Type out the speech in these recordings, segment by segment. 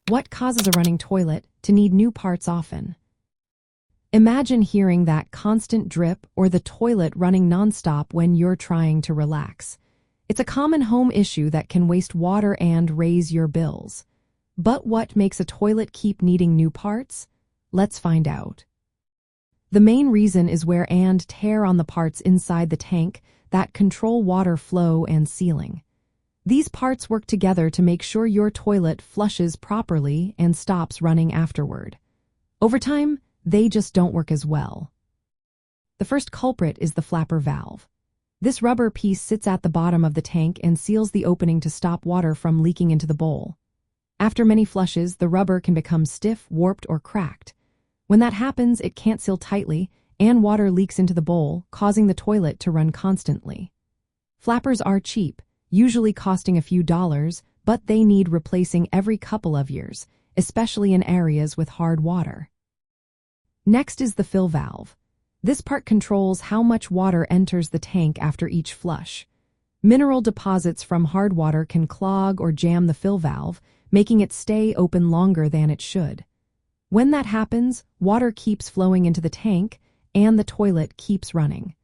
What causes a running toilet to need new parts often? Imagine hearing that constant drip or the toilet running nonstop when you're trying to relax. It's a common home issue that can waste water and raise your bills. But what makes a toilet keep needing new parts? Let's find out. The main reason is wear and tear on the parts inside the tank that control water flow and sealing. These parts work together to make sure your toilet flushes properly and stops running afterward. Over time, they just don't work as well. The first culprit is the flapper valve. This rubber piece sits at the bottom of the tank and seals the opening to stop water from leaking into the bowl. After many flushes, the rubber can become stiff, warped, or cracked. When that happens, it can't seal tightly, and water leaks into the bowl, causing the toilet to run constantly. Flappers are cheap, usually costing a few dollars, but they need replacing every couple of years, especially in areas with hard water. Next is the fill valve. This part controls how much water enters the tank after each flush. Mineral deposits from hard water can clog or jam the fill valve, making it stay open longer than it should. When that happens, water keeps flowing into the tank, and the toilet keeps running.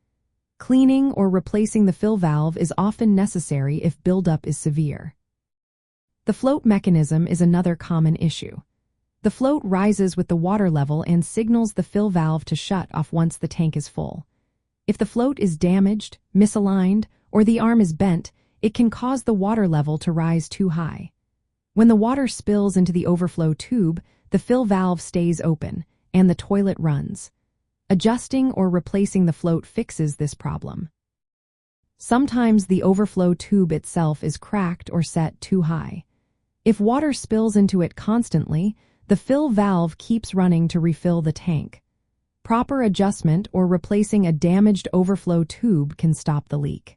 Cleaning or replacing the fill valve is often necessary if buildup is severe. The float mechanism is another common issue. The float rises with the water level and signals the fill valve to shut off once the tank is full. If the float is damaged, misaligned, or the arm is bent, it can cause the water level to rise too high. When the water spills into the overflow tube, the fill valve stays open, and the toilet runs. Adjusting or replacing the float fixes this problem. Sometimes the overflow tube itself is cracked or set too high. If water spills into it constantly, the fill valve keeps running to refill the tank. Proper adjustment or replacing a damaged overflow tube can stop the leak.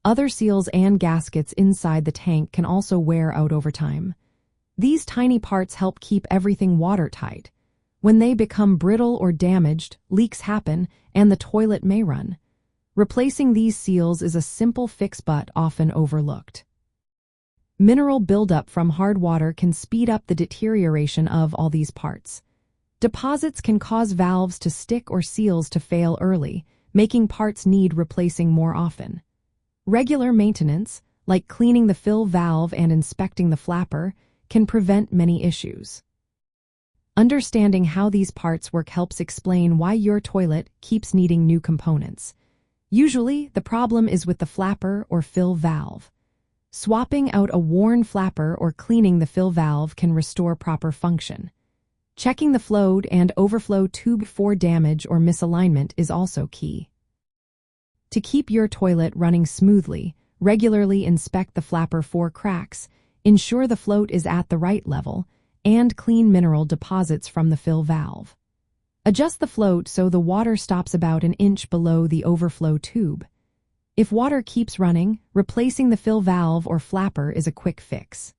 Other seals and gaskets inside the tank can also wear out over time. These tiny parts help keep everything watertight. When they become brittle or damaged, leaks happen, and the toilet may run. Replacing these seals is a simple fix but often overlooked. Mineral buildup from hard water can speed up the deterioration of all these parts. Deposits can cause valves to stick or seals to fail early, making parts need replacing more often. Regular maintenance, like cleaning the fill valve and inspecting the flapper, can prevent many issues. Understanding how these parts work helps explain why your toilet keeps needing new components. Usually, the problem is with the flapper or fill valve. Swapping out a worn flapper or cleaning the fill valve can restore proper function. Checking the float and overflow tube for damage or misalignment is also key. To keep your toilet running smoothly, regularly inspect the flapper for cracks, ensure the float is at the right level, and clean mineral deposits from the fill valve. Adjust the float so the water stops about an inch below the overflow tube. If water keeps running, replacing the fill valve or flapper is a quick fix.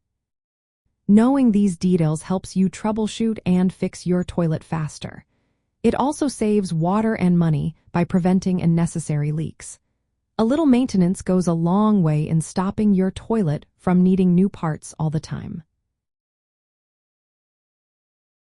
Knowing these details helps you troubleshoot and fix your toilet faster. It also saves water and money by preventing unnecessary leaks. A little maintenance goes a long way in stopping your toilet from needing new parts all the time.